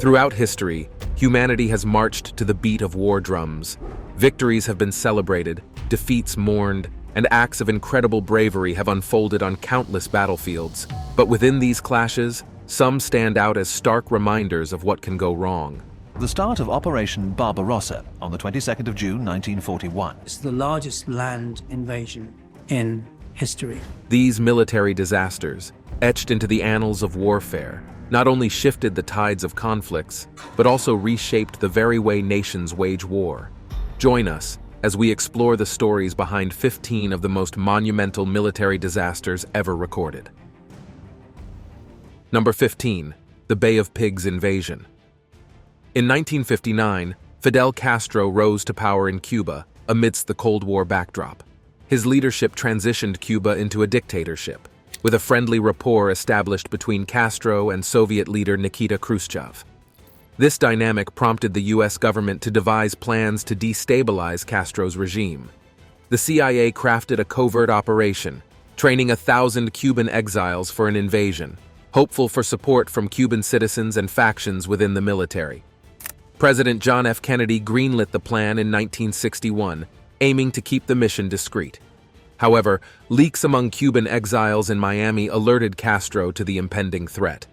Throughout history, humanity has marched to the beat of war drums. Victories have been celebrated, defeats mourned, and acts of incredible bravery have unfolded on countless battlefields. But within these clashes, some stand out as stark reminders of what can go wrong. The start of Operation Barbarossa on the 22nd of June 1941. It's the largest land invasion in history. These military disasters, etched into the annals of warfare, not only shifted the tides of conflicts, but also reshaped the very way nations wage war. Join us as we explore the stories behind 15 of the most monumental military disasters ever recorded. Number 15. The Bay of Pigs invasion. In 1959, Fidel Castro rose to power in Cuba amidst the Cold War backdrop. His leadership transitioned Cuba into a dictatorship, with a friendly rapport established between Castro and Soviet leader Nikita Khrushchev. This dynamic prompted the U.S. government to devise plans to destabilize Castro's regime. The CIA crafted a covert operation, training 1,000 Cuban exiles for an invasion, hopeful for support from Cuban citizens and factions within the military. President John F. Kennedy greenlit the plan in 1961, aiming to keep the mission discreet. However, leaks among Cuban exiles in Miami alerted Castro to the impending threat.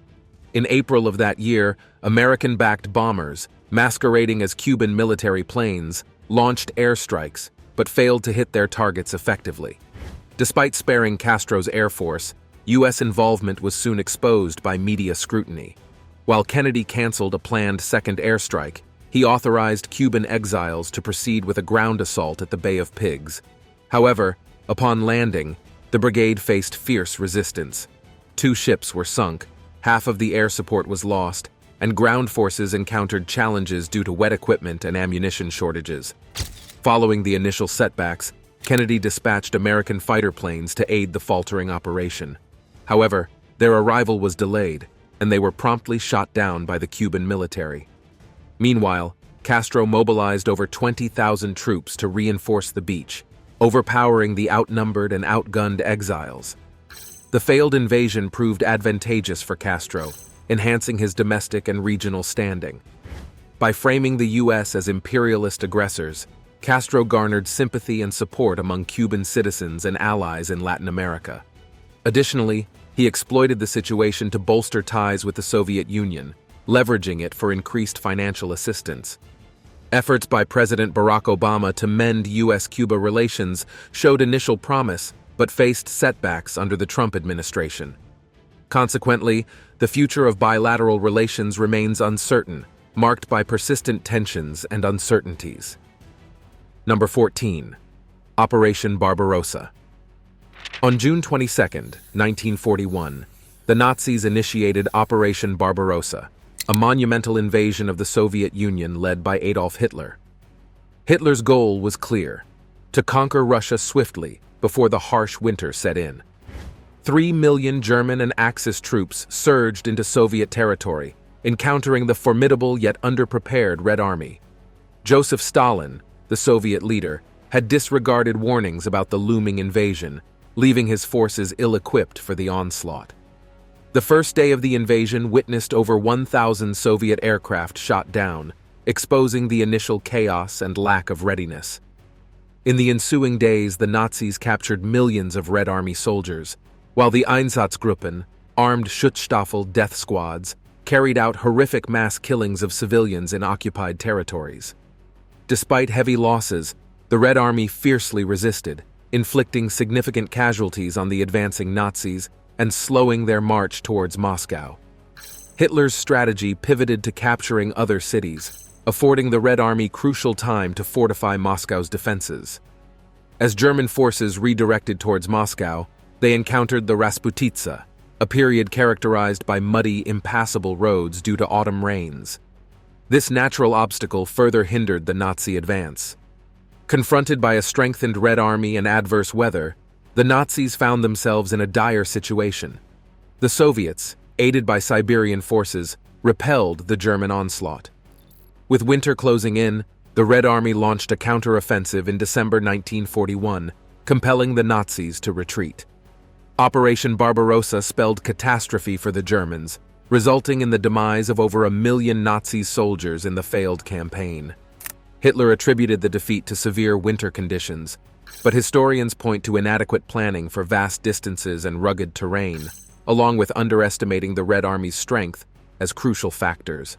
In April of that year, American-backed bombers, masquerading as Cuban military planes, launched airstrikes, but failed to hit their targets effectively. Despite sparing Castro's air force, U.S. involvement was soon exposed by media scrutiny. While Kennedy canceled a planned second airstrike, he authorized Cuban exiles to proceed with a ground assault at the Bay of Pigs. However, upon landing, the brigade faced fierce resistance. 2 ships were sunk, half of the air support was lost, and ground forces encountered challenges due to wet equipment and ammunition shortages. Following the initial setbacks, Kennedy dispatched American fighter planes to aid the faltering operation. However, their arrival was delayed, and they were promptly shot down by the Cuban military. Meanwhile, Castro mobilized over 20,000 troops to reinforce the beach, overpowering the outnumbered and outgunned exiles. The failed invasion proved advantageous for Castro, enhancing his domestic and regional standing. By framing the U.S. as imperialist aggressors, Castro garnered sympathy and support among Cuban citizens and allies in Latin America. Additionally, he exploited the situation to bolster ties with the Soviet Union, leveraging it for increased financial assistance. Efforts by President Barack Obama to mend U.S.-Cuba relations showed initial promise, but faced setbacks under the Trump administration. Consequently, the future of bilateral relations remains uncertain, marked by persistent tensions and uncertainties. Number 14. Operation Barbarossa. On June 22, 1941, the Nazis initiated Operation Barbarossa, a monumental invasion of the Soviet Union led by Adolf Hitler. Hitler's goal was clear: to conquer Russia swiftly before the harsh winter set in. 3 million German and Axis troops surged into Soviet territory, encountering the formidable yet underprepared Red Army. Joseph Stalin, the Soviet leader, had disregarded warnings about the looming invasion, leaving his forces ill-equipped for the onslaught. The first day of the invasion witnessed over 1,000 Soviet aircraft shot down, exposing the initial chaos and lack of readiness. In the ensuing days, the Nazis captured millions of Red Army soldiers, while the Einsatzgruppen, armed Schutzstaffel death squads, carried out horrific mass killings of civilians in occupied territories. Despite heavy losses, the Red Army fiercely resisted, inflicting significant casualties on the advancing Nazis and slowing their march towards Moscow. Hitler's strategy pivoted to capturing other cities, affording the Red Army crucial time to fortify Moscow's defenses. As German forces redirected towards Moscow, they encountered the Rasputitsa, a period characterized by muddy, impassable roads due to autumn rains. This natural obstacle further hindered the Nazi advance. Confronted by a strengthened Red Army and adverse weather, the Nazis found themselves in a dire situation. The Soviets, aided by Siberian forces, repelled the German onslaught. With winter closing in, the Red Army launched a counteroffensive in December 1941, compelling the Nazis to retreat. Operation Barbarossa spelled catastrophe for the Germans, resulting in the demise of over 1 million Nazi soldiers in the failed campaign. Hitler attributed the defeat to severe winter conditions, but historians point to inadequate planning for vast distances and rugged terrain, along with underestimating the Red Army's strength as crucial factors.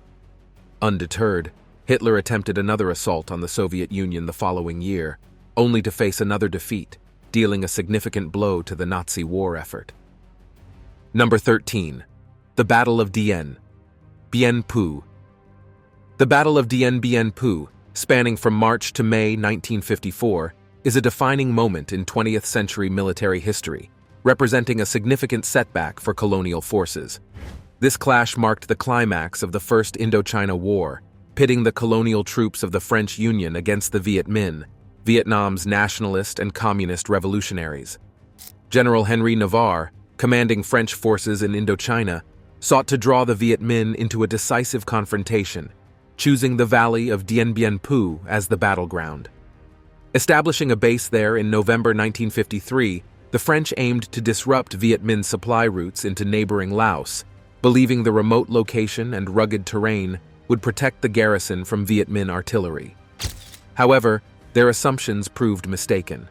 Undeterred, Hitler attempted another assault on the Soviet Union the following year, only to face another defeat, dealing a significant blow to the Nazi war effort. Number 13. The Battle of Dien. Bienn. The Battle of Dien, spanning from March to May 1954, is a defining moment in 20th century military history, representing a significant setback for colonial forces. This clash marked the climax of the First Indochina War, pitting the colonial troops of the French Union against the Viet Minh, Vietnam's nationalist and communist revolutionaries. General Henry Navarre, commanding French forces in Indochina, sought to draw the Viet Minh into a decisive confrontation, choosing the valley of Dien Bien Phu as the battleground. Establishing a base there in November 1953, the French aimed to disrupt Viet Minh's supply routes into neighboring Laos, believing the remote location and rugged terrain would protect the garrison from Viet Minh artillery. However, their assumptions proved mistaken.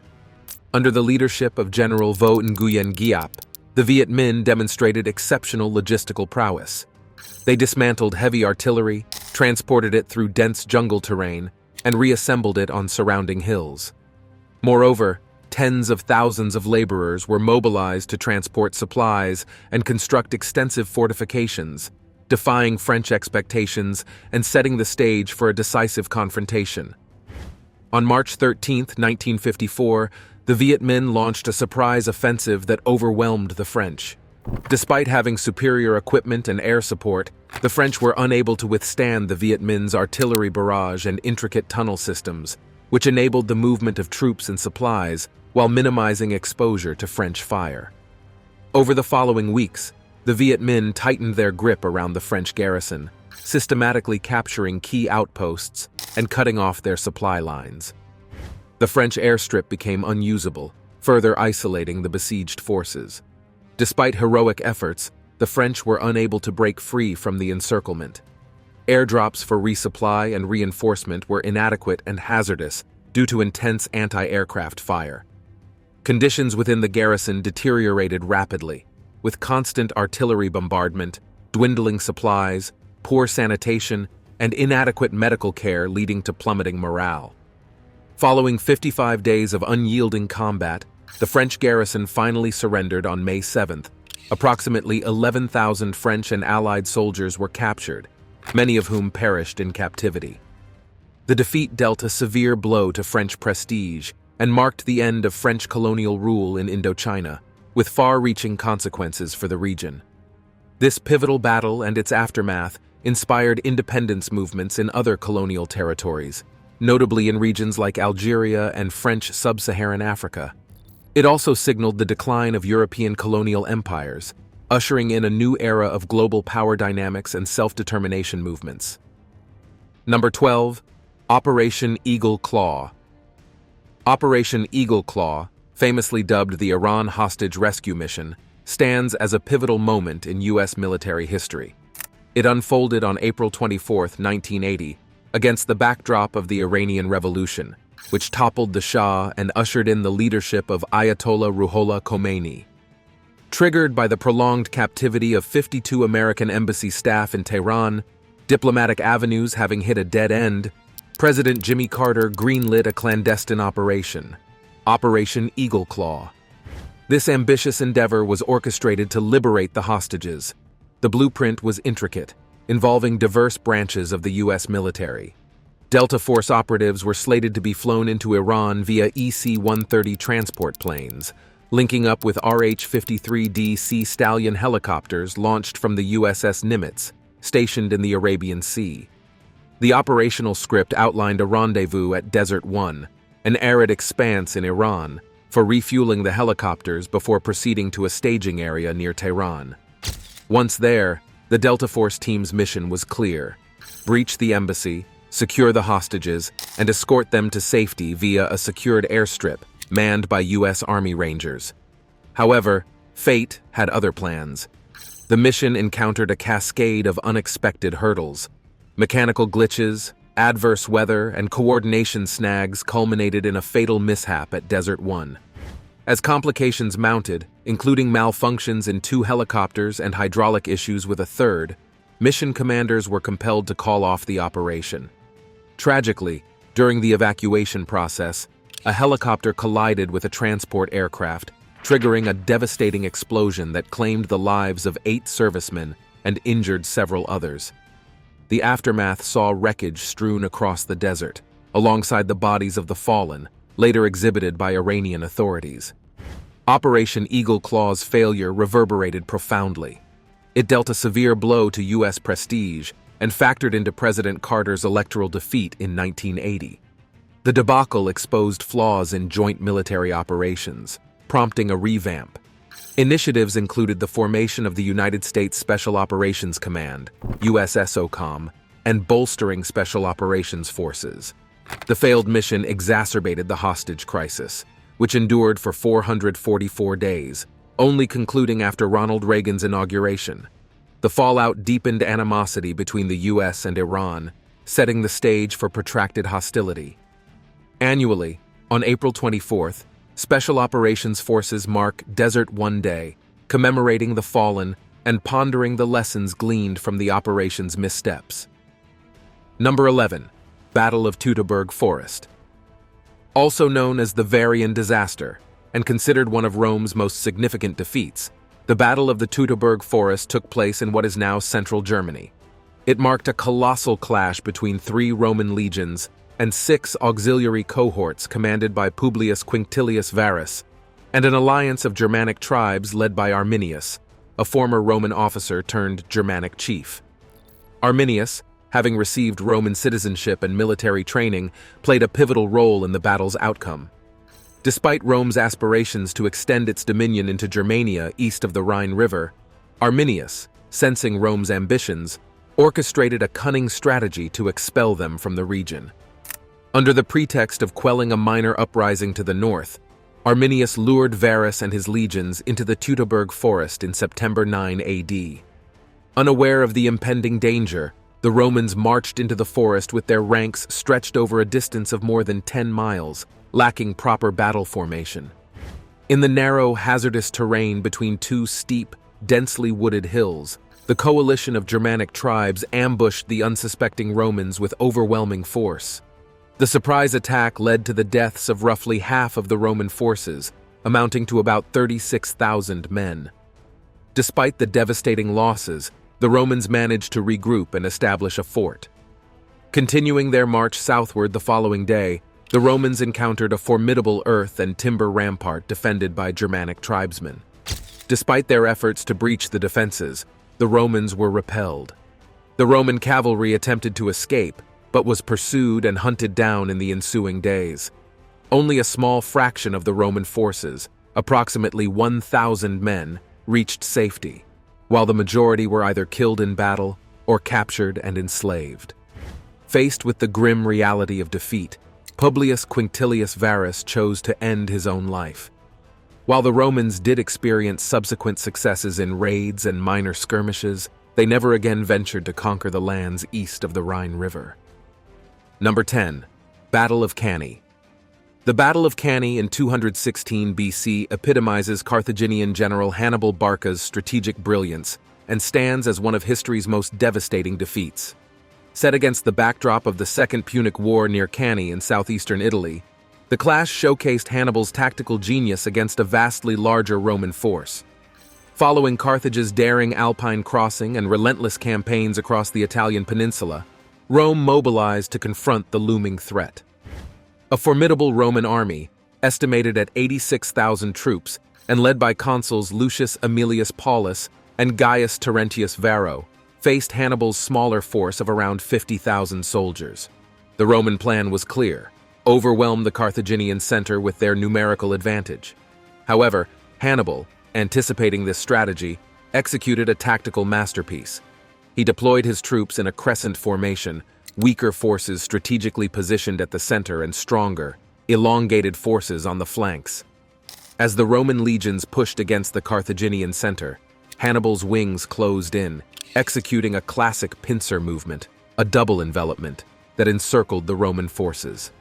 Under the leadership of General Vo Nguyen Giap, the Viet Minh demonstrated exceptional logistical prowess. They dismantled heavy artillery, transported it through dense jungle terrain, and reassembled it on surrounding hills. Moreover, tens of thousands of laborers were mobilized to transport supplies and construct extensive fortifications, defying French expectations and setting the stage for a decisive confrontation. On March 13, 1954, the Viet Minh launched a surprise offensive that overwhelmed the French. Despite having superior equipment and air support, the French were unable to withstand the Viet Minh's artillery barrage and intricate tunnel systems, which enabled the movement of troops and supplies while minimizing exposure to French fire. Over the following weeks, the Viet Minh tightened their grip around the French garrison, systematically capturing key outposts and cutting off their supply lines. The French airstrip became unusable, further isolating the besieged forces. Despite heroic efforts, the French were unable to break free from the encirclement. Airdrops for resupply and reinforcement were inadequate and hazardous due to intense anti-aircraft fire. Conditions within the garrison deteriorated rapidly, with constant artillery bombardment, dwindling supplies, poor sanitation, and inadequate medical care leading to plummeting morale. Following 55 days of unyielding combat, the French garrison finally surrendered on May 7th. Approximately 11,000 French and Allied soldiers were captured, many of whom perished in captivity. The defeat dealt a severe blow to French prestige and marked the end of French colonial rule in Indochina, with far-reaching consequences for the region. This pivotal battle and its aftermath inspired independence movements in other colonial territories, notably in regions like Algeria and French sub-Saharan Africa. It also signaled the decline of European colonial empires, ushering in a new era of global power dynamics and self-determination movements. Number 12. Operation Eagle Claw. Operation Eagle Claw, famously dubbed the Iran Hostage Rescue Mission, stands as a pivotal moment in U.S. military history. It unfolded on April 24, 1980, against the backdrop of the Iranian Revolution, which toppled the Shah and ushered in the leadership of Ayatollah Ruhollah Khomeini. Triggered by the prolonged captivity of 52 American embassy staff in Tehran, diplomatic avenues having hit a dead end, President Jimmy Carter greenlit a clandestine operation, Operation Eagle Claw. This ambitious endeavor was orchestrated to liberate the hostages. The blueprint was intricate, involving diverse branches of the U.S. military. Delta Force operatives were slated to be flown into Iran via EC-130 transport planes, linking up with RH-53D Sea Stallion helicopters launched from the USS Nimitz, stationed in the Arabian Sea. The operational script outlined a rendezvous at Desert 1, an arid expanse in Iran, for refueling the helicopters before proceeding to a staging area near Tehran. Once there, the Delta Force team's mission was clear: breach the embassy, secure the hostages, and escort them to safety via a secured airstrip manned by U.S. Army Rangers. However, fate had other plans. The mission encountered a cascade of unexpected hurdles. Mechanical glitches, adverse weather, and coordination snags culminated in a fatal mishap at Desert 1. As complications mounted, including malfunctions in 2 helicopters and hydraulic issues with a third, mission commanders were compelled to call off the operation. Tragically, during the evacuation process, a helicopter collided with a transport aircraft, triggering a devastating explosion that claimed the lives of 8 servicemen and injured several others. The aftermath saw wreckage strewn across the desert, alongside the bodies of the fallen, later exhibited by Iranian authorities. Operation Eagle Claw's failure reverberated profoundly. It dealt a severe blow to U.S. prestige and factored into President Carter's electoral defeat in 1980. The debacle exposed flaws in joint military operations, prompting a revamp. Initiatives included the formation of the United States Special Operations Command, USSOCOM, and bolstering Special Operations Forces. The failed mission exacerbated the hostage crisis, which endured for 444 days, only concluding after Ronald Reagan's inauguration. The fallout deepened animosity between the U.S. and Iran, setting the stage for protracted hostility. Annually, on April 24th, Special Operations Forces mark Desert 1 Day, commemorating the fallen and pondering the lessons gleaned from the operation's missteps. Number 11. Battle of Tberg Forest. Also known as the Varian Disaster, and considered one of Rome's most significant defeats, the Battle of the Tberg Forest took place in what is now central Germany. It marked a colossal clash between 3 Roman legions and 6 auxiliary cohorts commanded by Publius Quinctilius Varus, and an alliance of Germanic tribes led by Arminius, a former Roman officer turned Germanic chief. Arminius, having received Roman citizenship and military training, played a pivotal role in the battle's outcome. Despite Rome's aspirations to extend its dominion into Germania east of the Rhine River, Arminius, sensing Rome's ambitions, orchestrated a cunning strategy to expel them from the region. Under the pretext of quelling a minor uprising to the north, Arminius lured Varus and his legions into the Tberg forest in September 9 AD. Unaware of the impending danger, the Romans marched into the forest with their ranks stretched over a distance of more than 10 miles, lacking proper battle formation. In the narrow, hazardous terrain between 2 steep, densely wooded hills, the coalition of Germanic tribes ambushed the unsuspecting Romans with overwhelming force. The surprise attack led to the deaths of roughly half of the Roman forces, amounting to about 36,000 men. Despite the devastating losses, the Romans managed to regroup and establish a fort. Continuing their march southward the following day, the Romans encountered a formidable earth and timber rampart defended by Germanic tribesmen. Despite their efforts to breach the defenses, the Romans were repelled. The Roman cavalry attempted to escape, but was pursued and hunted down in the ensuing days. Only a small fraction of the Roman forces, approximately 1,000 men, reached safety, while the majority were either killed in battle or captured and enslaved. Faced with the grim reality of defeat, Publius Quinctilius Varus chose to end his own life. While the Romans did experience subsequent successes in raids and minor skirmishes, they never again ventured to conquer the lands east of the Rhine River. Number 10. Battle of Canny. The Battle of Canny in 216 BC epitomizes Carthaginian general Hannibal Barca's strategic brilliance and stands as one of history's most devastating defeats. Set against the backdrop of the Second Punic War near Canny in southeastern Italy, the clash showcased Hannibal's tactical genius against a vastly larger Roman force. Following Carthage's daring Alpine crossing and relentless campaigns across the Italian peninsula, Rome mobilized to confront the looming threat. A formidable Roman army, estimated at 86,000 troops and led by consuls Lucius Aemilius Paulus and Gaius Terentius Varro, faced Hannibal's smaller force of around 50,000 soldiers. The Roman plan was clear: overwhelm the Carthaginian center with their numerical advantage. However, Hannibal, anticipating this strategy, executed a tactical masterpiece. He deployed his troops in a crescent formation, weaker forces strategically positioned at the center and stronger, elongated forces on the flanks. As the Roman legions pushed against the Carthaginian center, Hannibal's wings closed in, executing a classic pincer movement, a double envelopment, that encircled the Roman forces.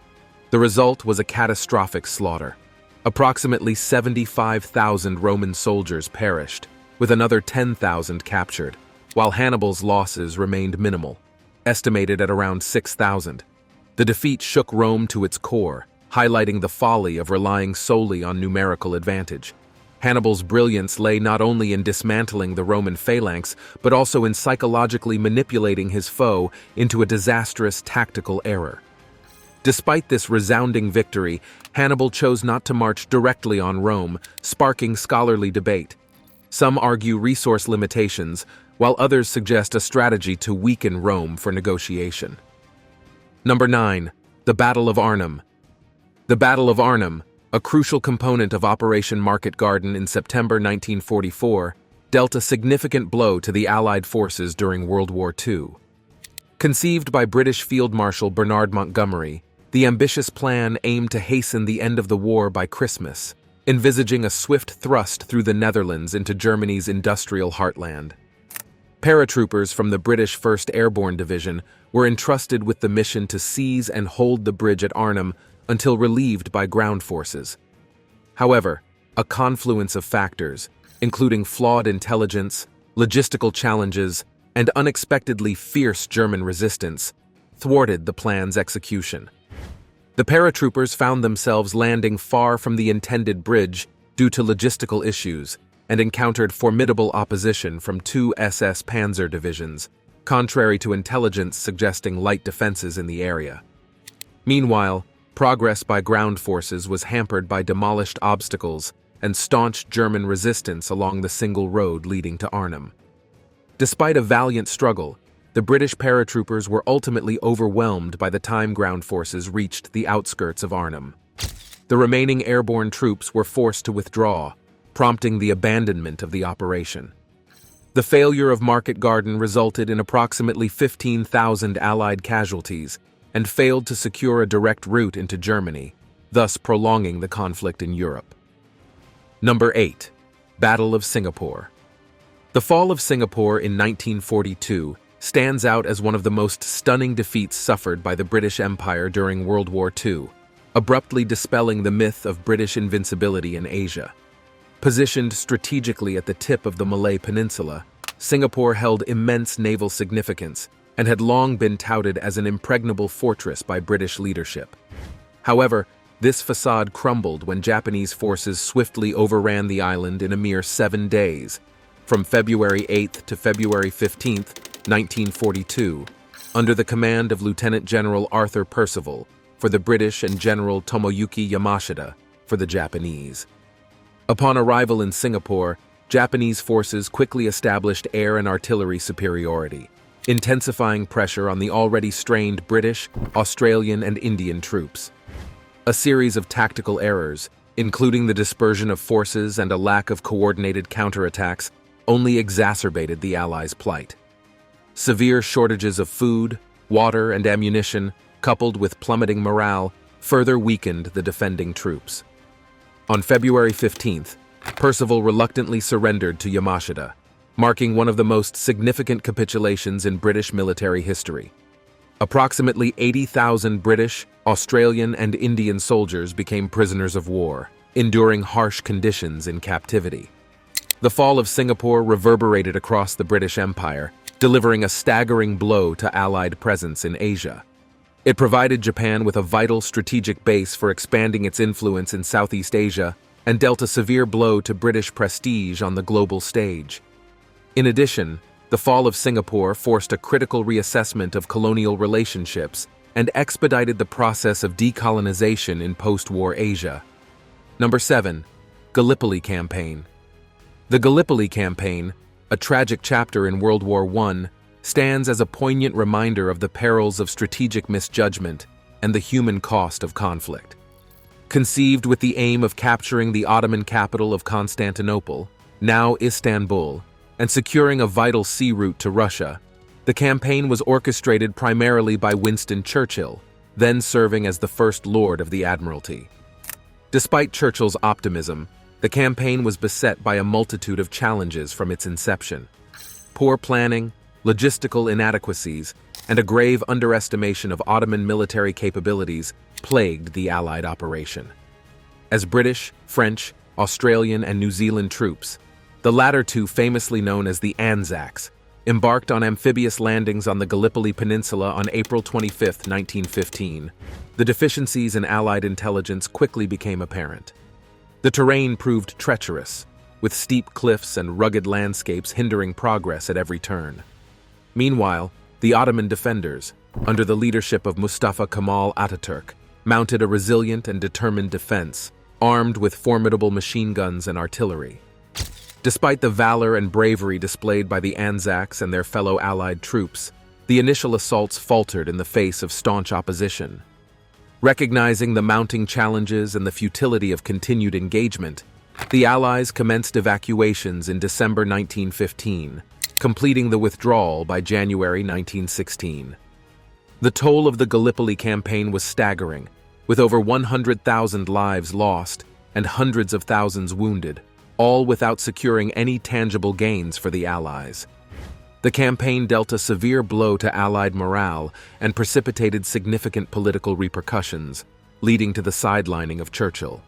The result was a catastrophic slaughter. Approximately 75,000 Roman soldiers perished, with another 10,000 captured, while Hannibal's losses remained minimal, estimated at around 6,000. The defeat shook Rome to its core, highlighting the folly of relying solely on numerical advantage. Hannibal's brilliance lay not only in dismantling the Roman phalanx, but also in psychologically manipulating his foe into a disastrous tactical error. Despite this resounding victory, Hannibal chose not to march directly on Rome, sparking scholarly debate. Some argue resource limitations, while others suggest a strategy to weaken Rome for negotiation. Number 9. The Battle of Arnam. The Battle of Arnam, a crucial component of Operation Market Garden in September 1944, dealt a significant blow to the Allied forces during World War II. Conceived by British Field Marshal Bernard Montgomery, the ambitious plan aimed to hasten the end of the war by Christmas, envisaging a swift thrust through the Netherlands into Germany's industrial heartland. Paratroopers from the British 1st Airborne Division were entrusted with the mission to seize and hold the bridge at Arnam until relieved by ground forces. However, a confluence of factors, including flawed intelligence, logistical challenges, and unexpectedly fierce German resistance, thwarted the plan's execution. The paratroopers found themselves landing far from the intended bridge due to logistical issues and encountered formidable opposition from 2 SS Panzer divisions, contrary to intelligence suggesting light defenses in the area. Meanwhile, progress by ground forces was hampered by demolished obstacles and staunch German resistance along the single road leading to Arnam. Despite a valiant struggle, the British paratroopers were ultimately overwhelmed by the time ground forces reached the outskirts of Arnam. The remaining airborne troops were forced to withdraw, prompting the abandonment of the operation. The failure of Market Garden resulted in approximately 15,000 Allied casualties and failed to secure a direct route into Germany, thus prolonging the conflict in Europe. Number 8. Battle of Singapore. The fall of Singapore in 1942 stands out as one of the most stunning defeats suffered by the British Empire during World War II, abruptly dispelling the myth of British invincibility in Asia. Positioned strategically at the tip of the Malay Peninsula, Singapore held immense naval significance and had long been touted as an impregnable fortress by British leadership. However, this facade crumbled when Japanese forces swiftly overran the island in a mere 7 days, from February 8th to February 15th, 1942, under the command of Lieutenant General Arthur Percival for the British and General Tomoyuki Yamashita for the Japanese. Upon arrival in Singapore, Japanese forces quickly established air and artillery superiority, intensifying pressure on the already strained British, Australian, and Indian troops. A series of tactical errors, including the dispersion of forces and a lack of coordinated counterattacks, only exacerbated the Allies' plight. Severe shortages of food, water, and ammunition, coupled with plummeting morale, further weakened the defending troops. On February 15th, Percival reluctantly surrendered to Yamashita, marking one of the most significant capitulations in British military history. Approximately 80,000 British, Australian, and Indian soldiers became prisoners of war, enduring harsh conditions in captivity. The fall of Singapore reverberated across the British Empire, delivering a staggering blow to Allied presence in Asia. It provided Japan with a vital strategic base for expanding its influence in Southeast Asia and dealt a severe blow to British prestige on the global stage. In addition, the fall of Singapore forced a critical reassessment of colonial relationships and expedited the process of decolonization in post-war Asia. Number 7. Gallipoli Campaign. The Gallipoli Campaign, a tragic chapter in World War I, stands as a poignant reminder of the perils of strategic misjudgment and the human cost of conflict. Conceived with the aim of capturing the Ottoman capital of Constantinople, now Istanbul, and securing a vital sea route to Russia, the campaign was orchestrated primarily by Winston Churchill, then serving as the First Lord of the Admiralty. Despite Churchill's optimism, The campaign was beset by a multitude of challenges from its inception. Poor planning, logistical inadequacies, and a grave underestimation of Ottoman military capabilities plagued the Allied operation. As British, French, Australian, and New Zealand troops, the latter two famously known as the Anzacs, embarked on amphibious landings on the Gallipoli Peninsula on April 25, 1915, the deficiencies in Allied intelligence quickly became apparent. The terrain proved treacherous, with steep cliffs and rugged landscapes hindering progress at every turn. Meanwhile, the Ottoman defenders, under the leadership of Mustafa Kemal Ataturk, mounted a resilient and determined defense, armed with formidable machine guns and artillery. Despite the valor and bravery displayed by the Anzacs and their fellow Allied troops, the initial assaults faltered in the face of staunch opposition. Recognizing the mounting challenges and the futility of continued engagement, the Allies commenced evacuations in December 1915, completing the withdrawal by January 1916. The toll of the Gallipoli campaign was staggering, with over 100,000 lives lost and hundreds of thousands wounded, all without securing any tangible gains for the Allies. The campaign dealt a severe blow to Allied morale and precipitated significant political repercussions, leading to the sidelining of Churchill.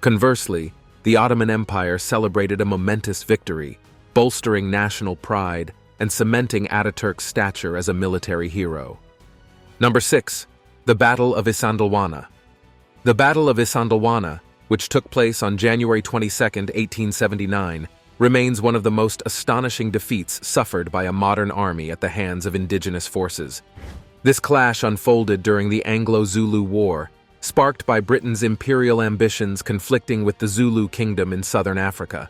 Conversely, the Ottoman Empire celebrated a momentous victory, bolstering national pride and cementing Ataturk's stature as a military hero. Number 6. The Battle of Isandana. The Battle of Isandana, which took place on January 22, 1879, remains one of the most astonishing defeats suffered by a modern army at the hands of indigenous forces. This clash unfolded during the Anglo-Zulu War, sparked by Britain's imperial ambitions conflicting with the Zulu kingdom in southern Africa.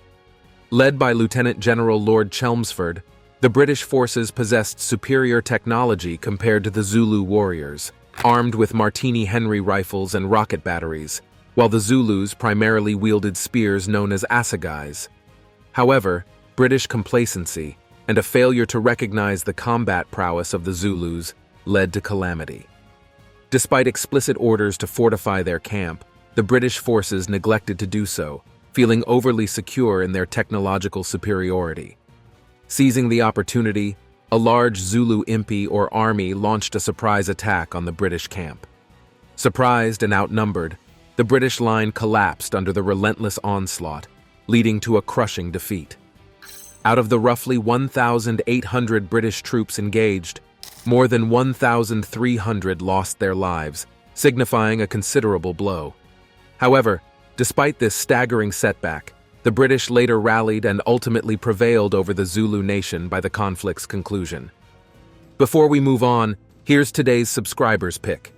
Led by Lieutenant General Lord Chelmsford, the British forces possessed superior technology compared to the Zulu warriors, armed with Martini Henry rifles and rocket batteries, while the Zulus primarily wielded spears known as assegais. However, British complacency and a failure to recognize the combat prowess of the Zulus led to calamity. Despite explicit orders to fortify their camp, the British forces neglected to do so, feeling overly secure in their technological superiority. Seizing the opportunity, a large Zulu impi or army launched a surprise attack on the British camp. Surprised and outnumbered, the British line collapsed under the relentless onslaught, leading to a crushing defeat. Out of the roughly 1,800 British troops engaged, more than 1,300 lost their lives, signifying a considerable blow. However, despite this staggering setback, the British later rallied and ultimately prevailed over the Zulu nation by the conflict's conclusion. Before we move on, here's today's subscriber's pick.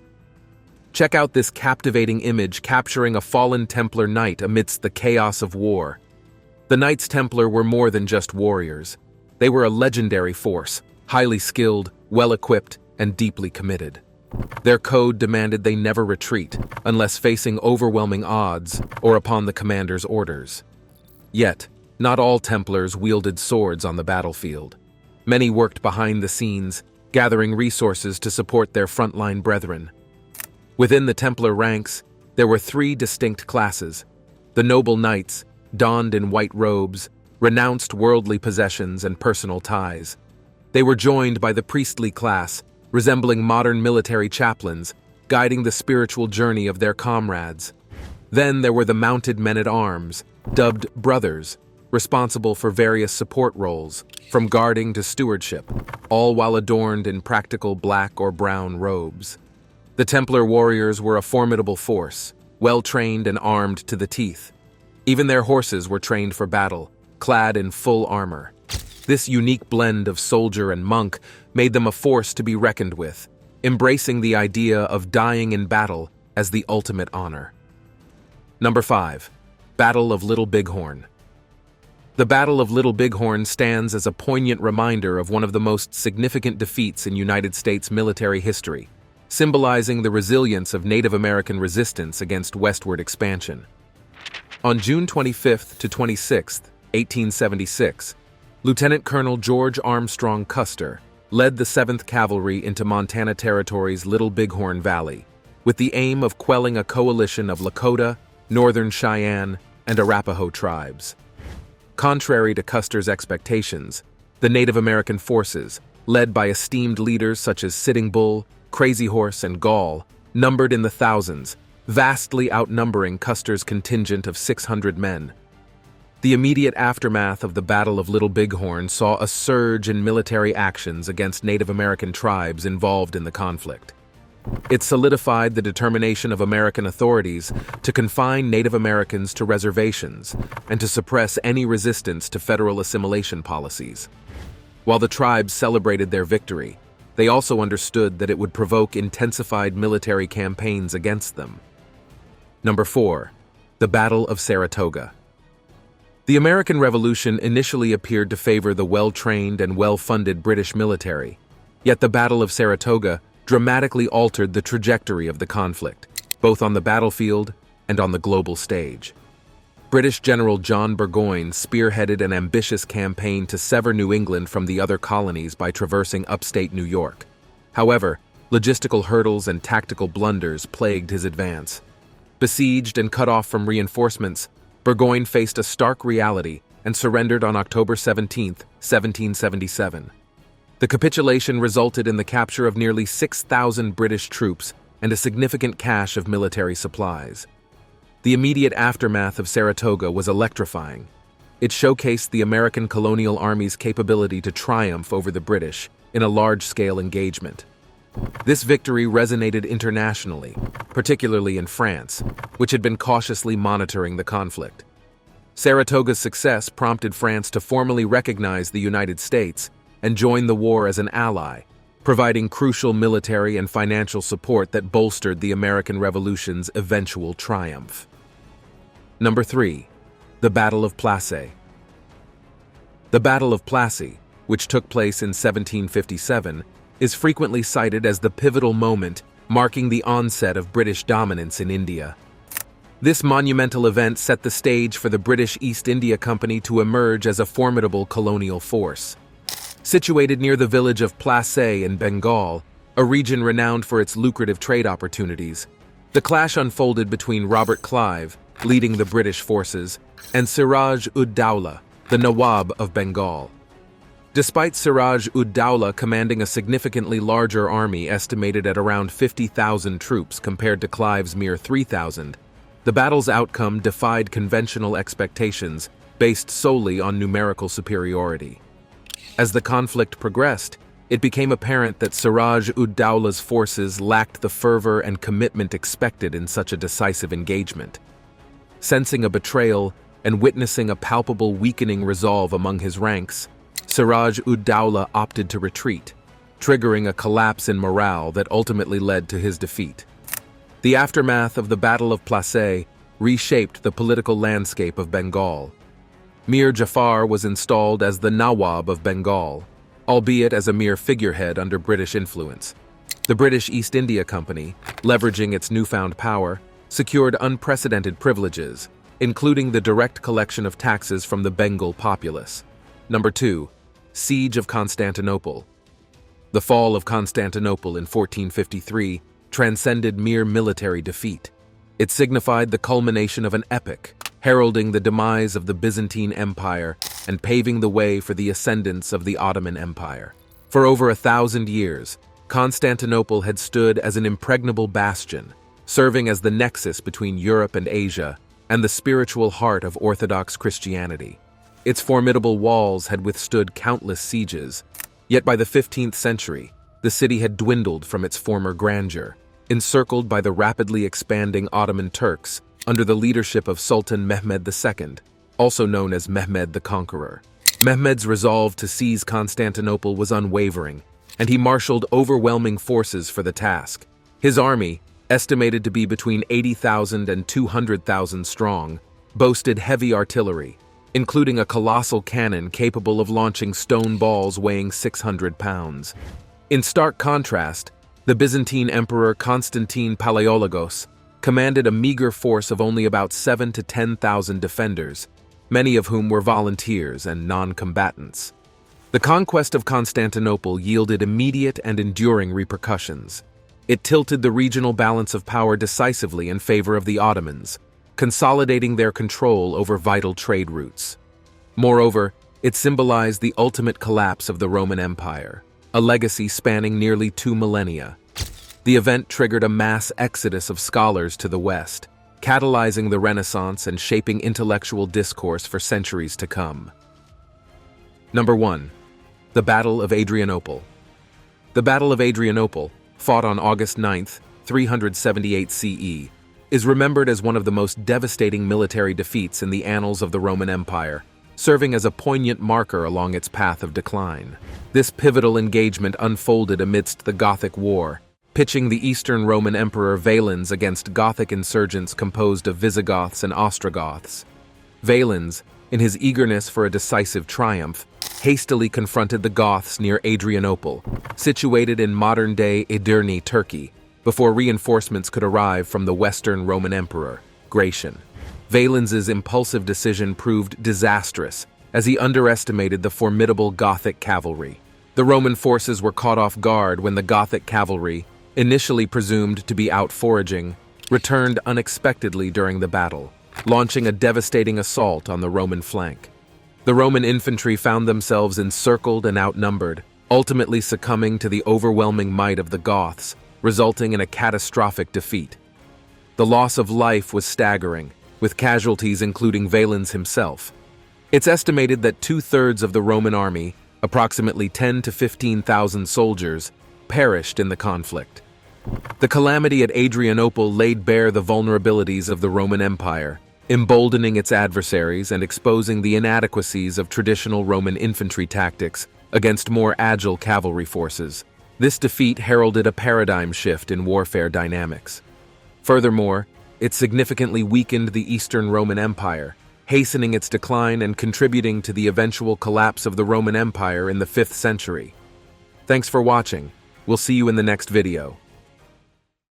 Check out this captivating image capturing a fallen Templar knight amidst the chaos of war. The Knights Templar were more than just warriors. They were a legendary force, highly skilled, well-equipped, and deeply committed. Their code demanded they never retreat unless facing overwhelming odds or upon the commander's orders. Yet, not all Templars wielded swords on the battlefield. Many worked behind the scenes, gathering resources to support their frontline brethren. Within the Templar ranks, there were three distinct classes. The noble knights, donned in white robes, renounced worldly possessions and personal ties. They were joined by the priestly class, resembling modern military chaplains, guiding the spiritual journey of their comrades. Then there were the mounted men-at-arms, dubbed brothers, responsible for various support roles, from guarding to stewardship, all while adorned in practical black or brown robes. The Templar warriors were a formidable force, well-trained and armed to the teeth. Even their horses were trained for battle, clad in full armor. This unique blend of soldier and monk made them a force to be reckoned with, embracing the idea of dying in battle as the ultimate honor. Number 5. Battle of Little Bighorn. The Battle of Little Bighorn stands as a poignant reminder of one of the most significant defeats in United States military history, symbolizing the resilience of Native American resistance against westward expansion. On June 25 to 26, 1876, Lieutenant Colonel George Armstrong Custer led the 7th Cavalry into Montana Territory's Little Bighorn Valley, with the aim of quelling a coalition of Lakota, Northern Cheyenne, and Arapaho tribes. Contrary to Custer's expectations, the Native American forces, led by esteemed leaders such as Sitting Bull, Crazy Horse, and Gall, numbered in the thousands, vastly outnumbering Custer's contingent of 600 men. The immediate aftermath of the Battle of Little Bighorn saw a surge in military actions against Native American tribes involved in the conflict. It solidified the determination of American authorities to confine Native Americans to reservations and to suppress any resistance to federal assimilation policies. While the tribes celebrated their victory, they also understood that it would provoke intensified military campaigns against them. Number 4. The Battle of Saratoga. The American Revolution initially appeared to favor the well-trained and well-funded British military, yet the Battle of Saratoga dramatically altered the trajectory of the conflict, both on the battlefield and on the global stage. British General John Burgoyne spearheaded an ambitious campaign to sever New England from the other colonies by traversing upstate New York. However, logistical hurdles and tactical blunders plagued his advance. Besieged and cut off from reinforcements, Burgoyne faced a stark reality and surrendered on October 17, 1777. The capitulation resulted in the capture of nearly 6,000 British troops and a significant cache of military supplies. The immediate aftermath of Saratoga was electrifying. It showcased the American colonial army's capability to triumph over the British in a large-scale engagement. This victory resonated internationally, particularly in France, which had been cautiously monitoring the conflict. Saratoga's success prompted France to formally recognize the United States and join the war as an ally, providing crucial military and financial support that bolstered the American Revolution's eventual triumph. Number 3. The Battle of Plassey. The Battle of Plassey, which took place in 1757, is frequently cited as the pivotal moment marking the onset of British dominance in India. This monumental event set the stage for the British East India Company to emerge as a formidable colonial force. Situated near the village of Plassey in Bengal, a region renowned for its lucrative trade opportunities, the clash unfolded between Robert Clive, leading the British forces, and Siraj-ud-Dowlah, the Nawab of Bengal. Despite Siraj-ud-Dowlah commanding a significantly larger army estimated at around 50,000 troops compared to Clive's mere 3,000, the battle's outcome defied conventional expectations based solely on numerical superiority. As the conflict progressed, it became apparent that Siraj-ud-Dowlah's forces lacked the fervor and commitment expected in such a decisive engagement. Sensing a betrayal and witnessing a palpable weakening resolve among his ranks, Siraj-ud-Dowlah opted to retreat, triggering a collapse in morale that ultimately led to his defeat. The aftermath of the Battle of Plassey reshaped the political landscape of Bengal. Mir Jafar was installed as the Nawab of Bengal, albeit as a mere figurehead under British influence. The British East India Company, leveraging its newfound power, secured unprecedented privileges, including the direct collection of taxes from the Bengal populace. Number 2. Siege of Constantinople. The fall of Constantinople in 1453 transcended mere military defeat. It signified the culmination of an epic, heralding the demise of the Byzantine Empire and paving the way for the ascendance of the Ottoman Empire. For over 1,000 years, Constantinople had stood as an impregnable bastion, serving as the nexus between Europe and Asia and the spiritual heart of Orthodox Christianity. Its formidable walls had withstood countless sieges, yet by the 15th century, the city had dwindled from its former grandeur, encircled by the rapidly expanding Ottoman Turks under the leadership of Sultan Mehmed II, also known as Mehmed the Conqueror. Mehmed's resolve to seize Constantinople was unwavering, and he marshaled overwhelming forces for the task. His army, estimated to be between 80,000 and 200,000 strong, boasted heavy artillery, including a colossal cannon capable of launching stone balls weighing 600 pounds. In stark contrast, the Byzantine Emperor Constantine Palaiologos commanded a meager force of only about 7,000 to 10,000 defenders, many of whom were volunteers and non-combatants. The conquest of Constantinople yielded immediate and enduring repercussions. It tilted the regional balance of power decisively in favor of the Ottomans, consolidating their control over vital trade routes. Moreover, it symbolized the ultimate collapse of the Roman Empire, a legacy spanning nearly 2 millennia. The event triggered a mass exodus of scholars to the West, catalyzing the Renaissance and shaping intellectual discourse for centuries to come. Number 1. The Battle of Adrianople. The Battle of Adrianople, fought on August 9, 378 CE, is remembered as one of the most devastating military defeats in the annals of the Roman Empire, serving as a poignant marker along its path of decline. This pivotal engagement unfolded amidst the Gothic War, pitching the Eastern Roman Emperor Valens against Gothic insurgents composed of Visigoths and Ostrogoths. Valens, in his eagerness for a decisive triumph, hastily confronted the Goths near Adrianople, situated in modern-day Edirne, Turkey, before reinforcements could arrive from the Western Roman Emperor, Gratian. Valens's impulsive decision proved disastrous, as he underestimated the formidable Gothic cavalry. The Roman forces were caught off guard when the Gothic cavalry, initially presumed to be out foraging, returned unexpectedly during the battle, launching a devastating assault on the Roman flank. The Roman infantry found themselves encircled and outnumbered, ultimately succumbing to the overwhelming might of the Goths, resulting in a catastrophic defeat. The loss of life was staggering, with casualties including Valens himself. It's estimated that 2/3 of the Roman army, approximately 10 to 15,000 soldiers, perished in the conflict. The calamity at Adrianople laid bare the vulnerabilities of the Roman Empire, emboldening its adversaries and exposing the inadequacies of traditional Roman infantry tactics against more agile cavalry forces. This defeat heralded a paradigm shift in warfare dynamics. Furthermore, it significantly weakened the Eastern Roman Empire, hastening its decline and contributing to the eventual collapse of the Roman Empire in the 5th century. Thanks for watching. We'll see you in the next video.